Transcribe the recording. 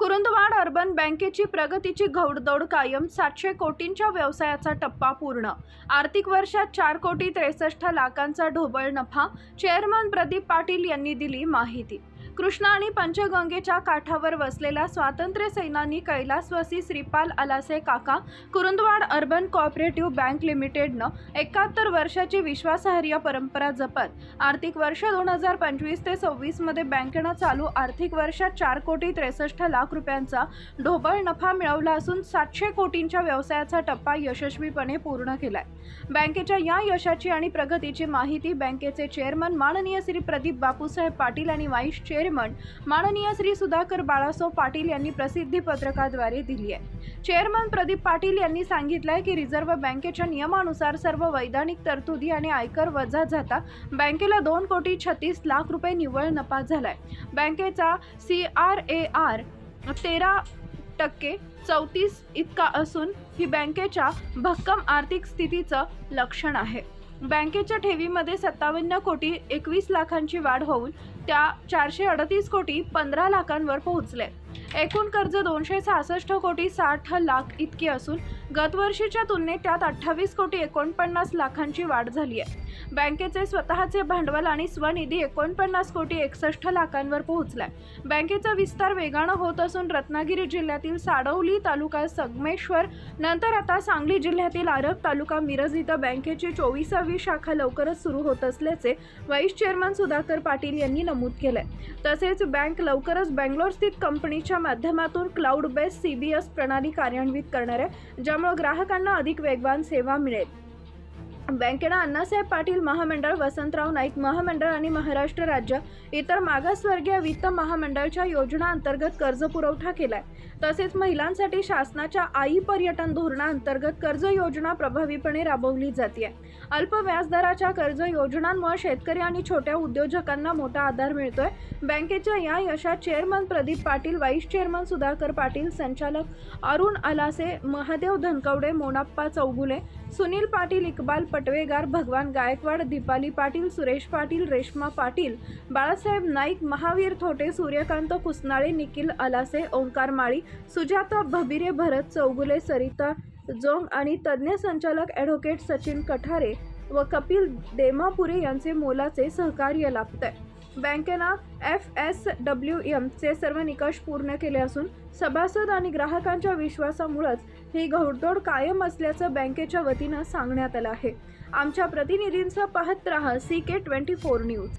Kurundwad urban बँकेची प्रगतीची घौडदौड कायम. 700 कोटींच्या व्यवसायाचा टप्पा पूर्ण. आर्थिक वर्षात 4,63,00,000चा ढोबळ नफा. चेअरमन प्रदीप पाटील यांनी दिली माहिती. कृष्णा आणि पंचगंगेच्या काठावर वसलेला स्वातंत्र्य सेनानी कैलासवासी श्रीपाल अलासे काका कुरुंदवाड अर्बन कोऑपरेटिव्ह बँक लिमिटेडनं 71 वर्षाची विश्वासार्ह परंपरा जपत आर्थिक वर्ष 2025 ते 26 मध्ये बँकेनं चालू आर्थिक वर्षात 4,63,00,000 रुपयांचा ढोबळ नफा मिळवला असून 700 कोटींच्या व्यवसायाचा टप्पा यशस्वीपणे पूर्ण केलाय. बँकेच्या या यशाची आणि प्रगतीची माहिती बँकेचे चेअरमन माननीय श्री प्रदीप बापूसाहेब पाटील आणि व्हाईस चेअरमन माननीय श्री सुधाकर बाळासाहेब पाटील यांनी प्रसिद्धी पत्रकाद्वारे दिली आहे. चेअरमन प्रदीप पाटील यांनी सांगितलंय की रिझर्व्ह बँकेच्या नियमानुसार सर्व वैधानिक तरतुदी आणि आयकर वजा जाता बँकेला 2,36,00,000 रुपये निव्वळ नफा झालाय. बँकेचा CRAR 13% 34 इतका असून ही बँकेच्या भक्कम आर्थिक स्थितीचं लक्षण आहे. बँकेच्या ठेवीमध्ये 57 कोटी 21 लाखांची वाढ होऊन त्या 438 कोटी 15 लाखांवर पोहोचले. एकूण कर्ज 266 कोटी 60 लाख इतकी असून गतवर्षीच्या तुलनेत त्यात 28 कोटी 49 लाखांची वाढ झाली आहे. बँकेचे स्वतःचे भांडवल आणि स्वनिधी 49 कोटी 61 लाखांवर पोहोचलाय. बँकेचा विस्तार वेगानं होत असून रत्नागिरी जिल्ह्यातील साडवली तालुका संगमेश्वर नंतर आता सांगली जिल्ह्यातील आरग तालुका मिरज इथं बँकेची 24वी शाखा लवकरच सुरू होत असल्याचे व्हाईस चेअरमन सुधाकर पाटील यांनी नमूद केलंय. तसेच बँक लवकरच बेंगलोर स्थित कंपनीच्या माध्यमातून क्लाउड बेस्ड CBS प्रणाली कार्यान्वित करणार आहे, ज्यामुळे ग्राहकांना अधिक वेगवान सेवा मिळेल. बँकेनं अण्णासाहेब पाटील महामंडळ, वसंतराव नाईक महामंडळ आणि महाराष्ट्र राज्य इतर मागासवर्गीय वित्त महामंडळाच्या योजना अंतर्गत कर्ज पुरवठा केलाय. तसेच महिलांसाठी शासनाच्या आई पर्यटन धोरणाअंतर्गत कर्ज योजना प्रभावीपणे राबवली जाते. अल्प व्याजदराच्या कर्ज योजनांमुळे शेतकरी आणि छोट्या उद्योजकांना मोठा आधार मिळतोय. बँकेच्या या यशात chairman Pradeep Patil, vice chairman Sudhakar Patil, संचालक अरुण अलासे, महादेव धनकवडे, मोनाप्पा चौगुले, सुनील पाटील, इक्बाल पटवेगार, भगवान गायकवाड, दीपाली पाटील, सुरेश पाटील, रेश्मा पाटील, बाळासाहेब नाईक, महावीर थोटे, सूर्यकांत कुसनाळे, निखिल अलासे, ओंकार माळी, सुजाता भबिरे, भरत चौगुले, सरिता जोंग आणि तज्ज्ञ संचालक ॲडव्होकेट सचिन कठारे व कपिल देमापुरे यांचे मोलाचे सहकार्य लाभतंय. बँकेनं FSWM चे सर्व निकष पूर्ण केले असून सभासद आणि ग्राहकांच्या विश्वासामुळेच ही घौडदौड कायम असल्याचं बँकेच्या वतीनं सांगण्यात आलं आहे. आमच्या प्रतिनिधींचं पाहत रहा CK24 न्यूज.